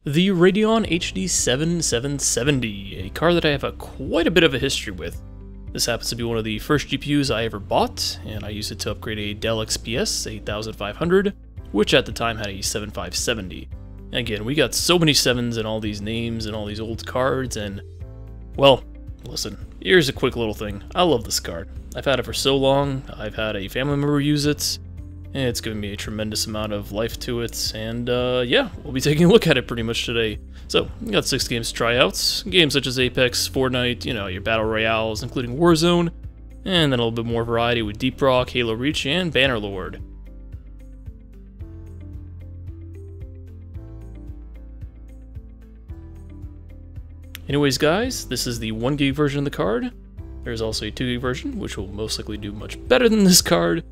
The Radeon HD 7770, a card that I have quite a bit of a history with. This happens to be one of the first GPUs I ever bought, and I used it to upgrade a Dell XPS 8500, which at the time had a 7570. Again, we got so many 7s and all these names and all these old cards, and, well, listen, here's a quick little thing. I love this card. I've had it for so long, I've had a family member use it, and it's given me a tremendous amount of life to it, and yeah, we'll be taking a look at it pretty much today. So, we got 6 games to try out, games such as Apex, Fortnite, you know, your Battle Royales, including Warzone, and then a little bit more variety with Deep Rock, Halo Reach, and Bannerlord. Anyways guys, this is the 1GB version of the card. There's also a 2GB version, which will most likely do much better than this card.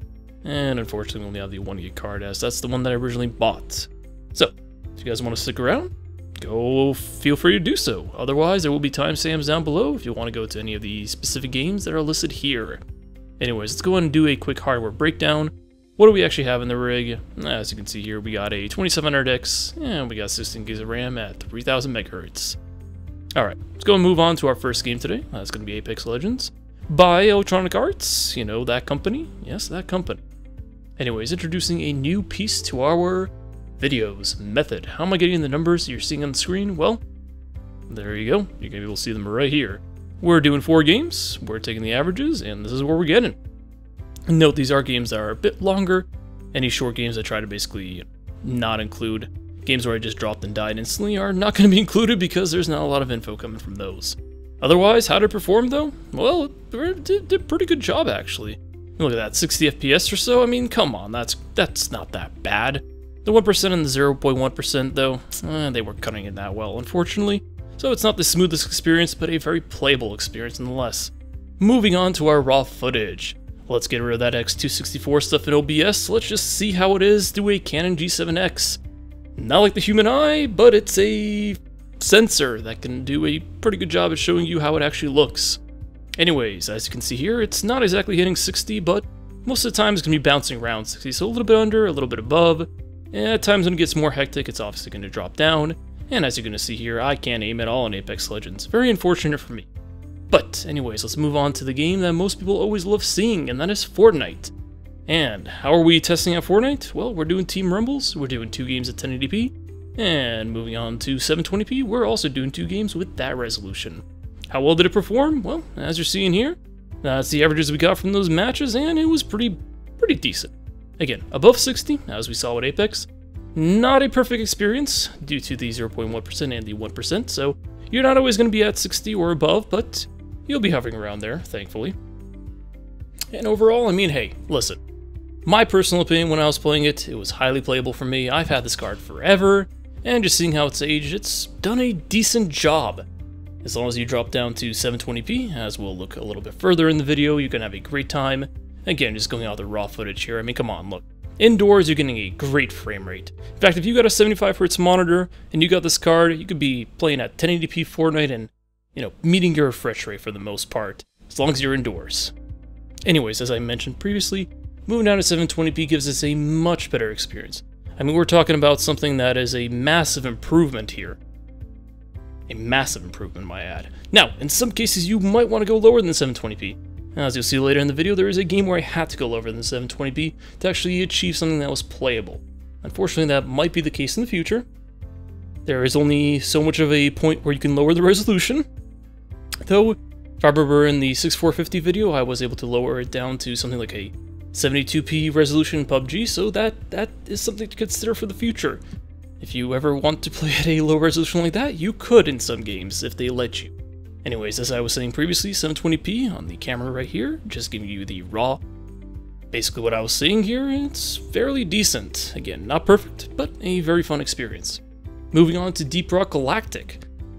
And unfortunately we only have the 1GB card, as that's the one that I originally bought. So, if you guys want to stick around, go feel free to do so. Otherwise, there will be timestamps down below if you want to go to any of the specific games that are listed here. Anyways, let's go ahead and do a quick hardware breakdown. What do we actually have in the rig? As you can see here, we got a 2700X, and we got 16 gigs of RAM at 3000 MHz. Alright, let's go and move on to our first game today. That's going to be Apex Legends by Electronic Arts. You know, that company. Yes, that company. Anyways, introducing a new piece to our videos method. How am I getting the numbers you're seeing on the screen? Well, there you go. You're going to be able to see them right here. We're doing 4 games. We're taking the averages, and this is what we're getting. Note, these are games that are a bit longer. Any short games I try to basically not include. Games where I just dropped and died instantly are not going to be included because there's not a lot of info coming from those. Otherwise, how did it perform though? Well, it did a pretty good job actually. Look at that, 60 FPS or so. I mean, come on, that's not that bad. The 1% and the 0.1% though, they weren't cutting it that well, unfortunately. So it's not the smoothest experience, but a very playable experience nonetheless. Moving on to our raw footage. Let's get rid of that X264 stuff in OBS. Let's just see how it is through a Canon G7X. Not like the human eye, but it's a sensor that can do a pretty good job at showing you how it actually looks. Anyways, as you can see here, it's not exactly hitting 60, but most of the time it's going to be bouncing around 60, so a little bit under, a little bit above. And at times when it gets more hectic, it's obviously going to drop down. And as you're going to see here, I can't aim at all in Apex Legends. Very unfortunate for me. But anyways, let's move on to the game that most people always love seeing, and that is Fortnite. And how are we testing out Fortnite? Well, we're doing Team Rumbles, we're doing 2 games at 1080p, and moving on to 720p, we're also doing 2 games with that resolution. How well did it perform? Well, as you're seeing here, that's the averages we got from those matches, and it was pretty decent. Again, above 60, as we saw with Apex. Not a perfect experience, due to the 0.1% and the 1%, so you're not always going to be at 60 or above, but you'll be hovering around there, thankfully. And overall, I mean, hey, listen. My personal opinion when I was playing it, it was highly playable for me. I've had this card forever, and just seeing how it's aged, it's done a decent job. As long as you drop down to 720p, as we'll look a little bit further in the video, you're going to have a great time. Again, just going out the raw footage here, I mean, come on, look. Indoors, you're getting a great frame rate. In fact, if you got a 75Hz monitor, and you got this card, you could be playing at 1080p Fortnite and, you know, meeting your refresh rate for the most part, as long as you're indoors. Anyways, as I mentioned previously, moving down to 720p gives us a much better experience. I mean, we're talking about something that is a massive improvement here. A massive improvement, might add. Now, in some cases, you might want to go lower than 720p. As you'll see later in the video, there is a game where I had to go lower than 720p to actually achieve something that was playable. Unfortunately, that might be the case in the future. There is only so much of a point where you can lower the resolution. Though, if I remember in the 6450 video, I was able to lower it down to something like a 72p resolution in PUBG, so that is something to consider for the future. If you ever want to play at a low resolution like that, you could in some games, if they let you. Anyways, as I was saying previously, 720p on the camera right here, just giving you the raw. Basically what I was saying here, it's fairly decent. Again, not perfect, but a very fun experience. Moving on to Deep Rock Galactic.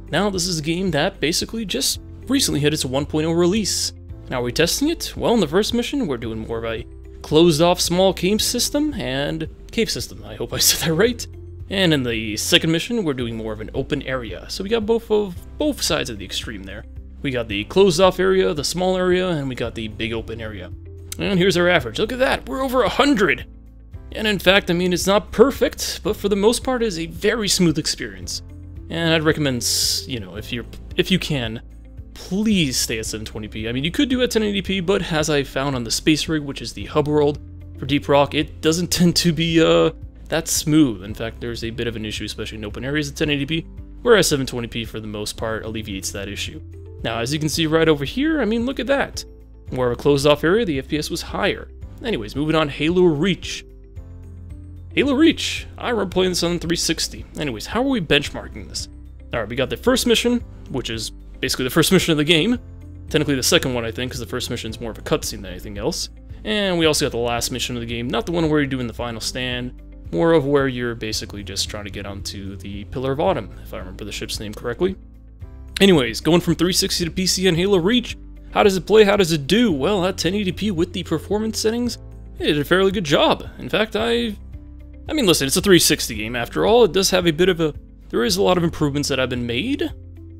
Now this is a game that basically just recently hit its 1.0 release. Now are we testing it? Well, in the first mission, we're doing more of a closed-off small cave system, I hope I said that right. And in the second mission, we're doing more of an open area. So we got both sides of the extreme there. We got the closed-off area, the small area, and we got the big open area. And here's our average. Look at that, we're over 100. And in fact, I mean, it's not perfect, but for the most part, it's a very smooth experience. And I'd recommend, you know, if you can, please stay at 720p. I mean, you could do at 1080p, but as I found on the Space Rig, which is the hub world for Deep Rock, it doesn't tend to be that smooth. In fact, there's a bit of an issue, especially in open areas at 1080p, whereas 720p for the most part alleviates that issue. Now, as you can see right over here, I mean, look at that. More of a closed off area, the FPS was higher. Anyways, moving on, Halo Reach. Halo Reach, I remember playing this on 360. Anyways, how are we benchmarking this? Alright, we got the first mission, which is basically the first mission of the game. Technically the second one, I think, because the first mission is more of a cutscene than anything else. And we also got the last mission of the game, not the one where you're doing the final stand, more of where you're basically just trying to get onto the Pillar of Autumn, if I remember the ship's name correctly. Anyways, going from 360 to PC and Halo Reach, how does it play, how does it do? Well, at 1080p with the performance settings, it did a fairly good job. In fact, I mean, listen, it's a 360 game after all. It does have a bit of a... There is a lot of improvements that have been made,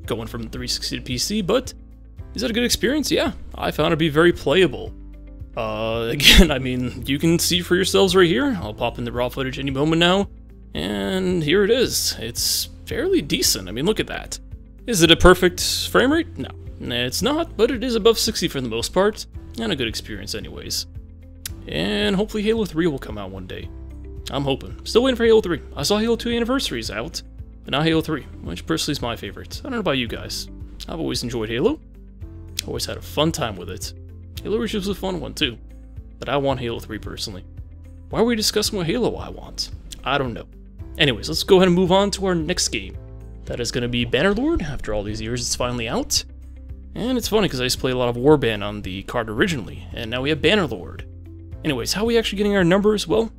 going from 360 to PC, but is that a good experience? Yeah, I found it to be very playable. Again, I mean, you can see for yourselves right here. I'll pop in the raw footage any moment now, and here it is. It's fairly decent. I mean, look at that. Is it a perfect frame rate? No, it's not, but it is above 60 for the most part, and a good experience anyways. And hopefully Halo 3 will come out one day. I'm hoping. Still waiting for Halo 3. I saw Halo 2 Anniversary is out, but not Halo 3, which personally is my favorite. I don't know about you guys. I've always enjoyed Halo. Always had a fun time with it. Halo Reach was a fun one too, but I want Halo 3 personally. Why are we discussing what Halo I want? I don't know. Anyways, let's go ahead and move on to our next game. That is going to be Bannerlord. After all these years, it's finally out. And it's funny because I used to play a lot of Warband on the card originally, and now we have Bannerlord. Anyways, how are we actually getting our numbers? Well,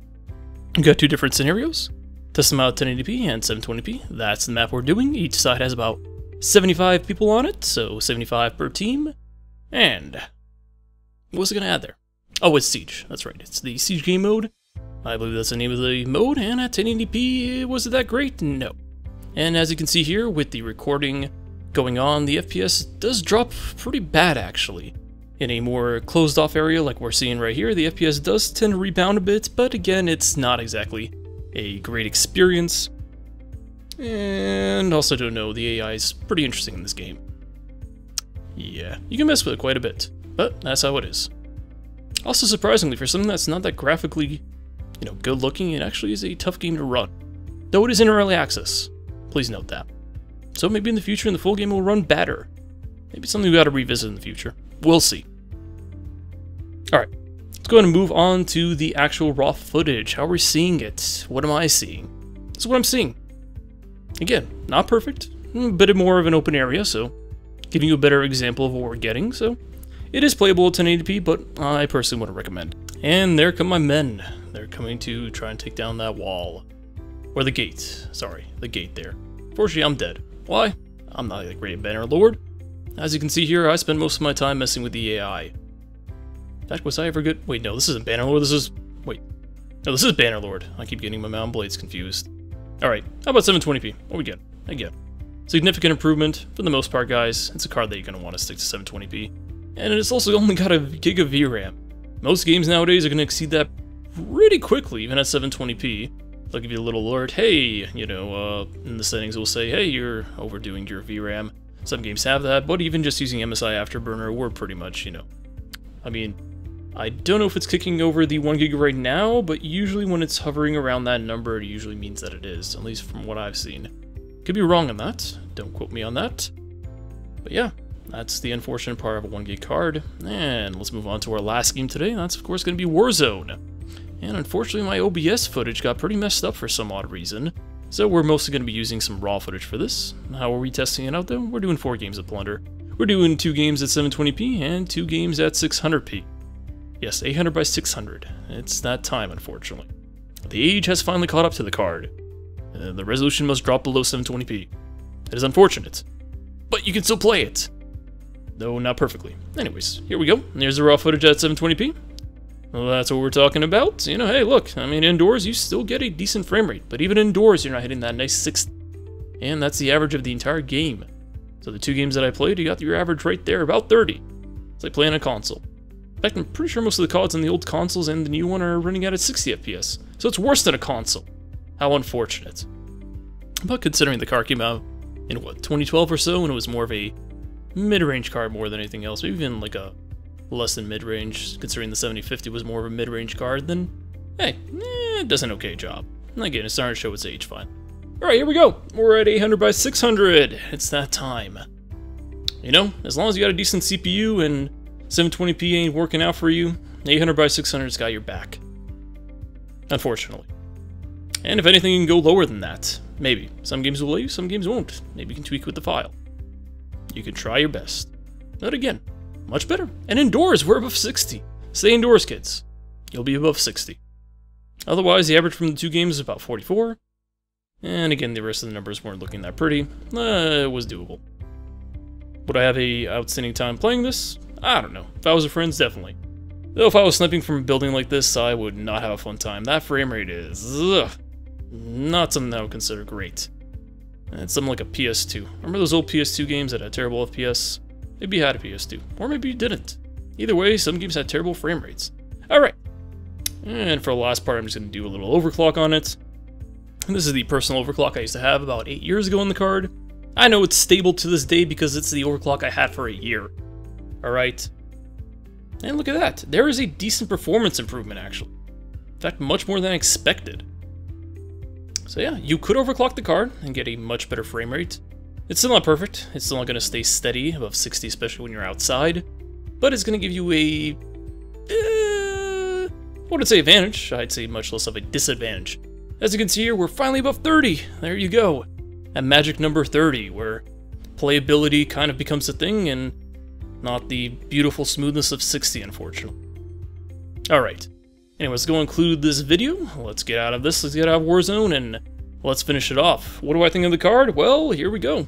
we've got two different scenarios. Test them out at 1080p and 720p. That's the map we're doing. Each side has about 75 people on it, so 75 per team. And what was it going to add there? Oh, it's Siege. That's right. It's the Siege game mode. I believe that's the name of the mode, and at 1080p, was it that great? No. And as you can see here, with the recording going on, the FPS does drop pretty bad, actually. In a more closed-off area like we're seeing right here, the FPS does tend to rebound a bit, but again, it's not exactly a great experience. And also don't know, the AI is pretty interesting in this game. Yeah, you can mess with it quite a bit, but that's how it is. Also, surprisingly, for something that's not that graphically, you know, good looking, it actually is a tough game to run. Though it is in early access. Please note that. So maybe in the future, the full game will run better. Maybe something we gotta revisit in the future. We'll see. Alright, let's go ahead and move on to the actual raw footage. How are we seeing it? What am I seeing? This is what I'm seeing. Again, not perfect, a bit more of an open area, so giving you a better example of what we're getting, so it is playable at 1080p, but I personally wouldn't recommend. And there come my men. They're coming to try and take down that wall. Or the gate. Sorry, the gate there. Fortunately, I'm dead. Why? I'm not a great Bannerlord. As you can see here, I spend most of my time messing with the AI. In fact, was I ever good? Wait, no, this isn't Bannerlord, this is... Wait. No, this is Bannerlord. I keep getting my Mountain Blades confused. Alright, how about 720p? What we get? Again, significant improvement for the most part, guys. It's a card that you're going to want to stick to 720p. And it's also only got a gig of VRAM. Most games nowadays are going to exceed that pretty quickly, even at 720p. They'll give you a little alert, hey, you know, in the settings it will say, hey, you're overdoing your VRAM. Some games have that, but even just using MSI Afterburner, we're pretty much, you know, I mean, I don't know if it's kicking over the 1 gig right now, but usually when it's hovering around that number, it usually means that it is, at least from what I've seen. Could be wrong on that, don't quote me on that. But yeah, that's the unfortunate part of a 1 gig card. And let's move on to our last game today, and that's of course going to be Warzone. And unfortunately my OBS footage got pretty messed up for some odd reason, so we're mostly going to be using some raw footage for this. How are we testing it out though? We're doing 4 games of Plunder. We're doing 2 games at 720p and 2 games at 600p. Yes, 800 by 600. It's that time, unfortunately. The age has finally caught up to the card. The resolution must drop below 720p. It is unfortunate, but you can still play it. Though not perfectly. Anyways, here we go. Here's the raw footage at 720p. Well, that's what we're talking about. You know, hey, look, I mean, indoors, you still get a decent frame rate, but even indoors, you're not hitting that nice 60. And that's the average of the entire game. So the 2 games that I played, you got your average right there, about 30. It's like playing a console. In fact, I'm pretty sure most of the CODs on the old consoles and the new one are running at 60 FPS. So it's worse than a console. How unfortunate. But considering the card came out in what, 2012 or so, when it was more of a mid-range card more than anything else, maybe even like a less than mid-range, considering the 7050 was more of a mid-range card, then hey, it does an okay job. Again, it's starting to show its age fine. Alright, here we go. We're at 800 by 600. It's that time. You know, as long as you got a decent CPU and 720p ain't working out for you, 800 by 600's got your back. Unfortunately. And if anything, you can go lower than that. Maybe. Some games will let you, some games won't. Maybe you can tweak with the file. You can try your best. But again, much better. And indoors, we're above 60. Stay indoors, kids. You'll be above 60. Otherwise, the average from the two games is about 44. And again, the rest of the numbers weren't looking that pretty. It was doable. Would I have a outstanding time playing this? I don't know. If I was with friends, definitely. Though if I was sniping from a building like this, I would not have a fun time. That frame rate is not something I would consider great. It's something like a PS2. Remember those old PS2 games that had terrible FPS? Maybe you had a PS2, or maybe you didn't. Either way, some games had terrible frame rates. Alright, and for the last part, I'm just going to do a little overclock on it. And this is the personal overclock I used to have about 8 years ago on the card. I know it's stable to this day because it's the overclock I had for a year. Alright. And look at that. There is a decent performance improvement, actually. In fact, much more than I expected. So yeah, you could overclock the card and get a much better frame rate. It's still not perfect. It's still not going to stay steady above 60, especially when you're outside. But it's going to give you a... I wouldn't say advantage. I'd say much less of a disadvantage. As you can see here, we're finally above 30. There you go. A magic number 30, where playability kind of becomes a thing and not the beautiful smoothness of 60, unfortunately. Alright. Anyways, let's go include this video. Let's get out of this. Let's get out of Warzone and let's finish it off. What do I think of the card? Well, here we go.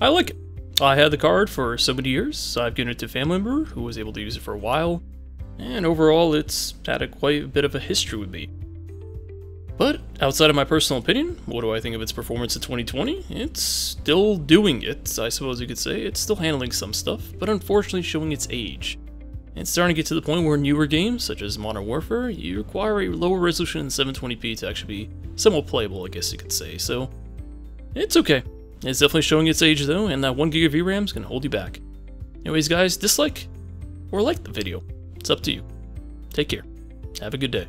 I like it. I had the card for so many years. I've given it to a family member who was able to use it for a while. And overall, it's had quite a bit of a history with me. But outside of my personal opinion, what do I think of its performance in 2020? It's still doing it, I suppose you could say. It's still handling some stuff, but unfortunately showing its age. It's starting to get to the point where newer games, such as Modern Warfare, you require a lower resolution than 720p to actually be somewhat playable, I guess you could say. So, it's okay. It's definitely showing its age though, and that 1 gig of VRAM is going to hold you back. Anyways guys, dislike or like the video. It's up to you. Take care. Have a good day.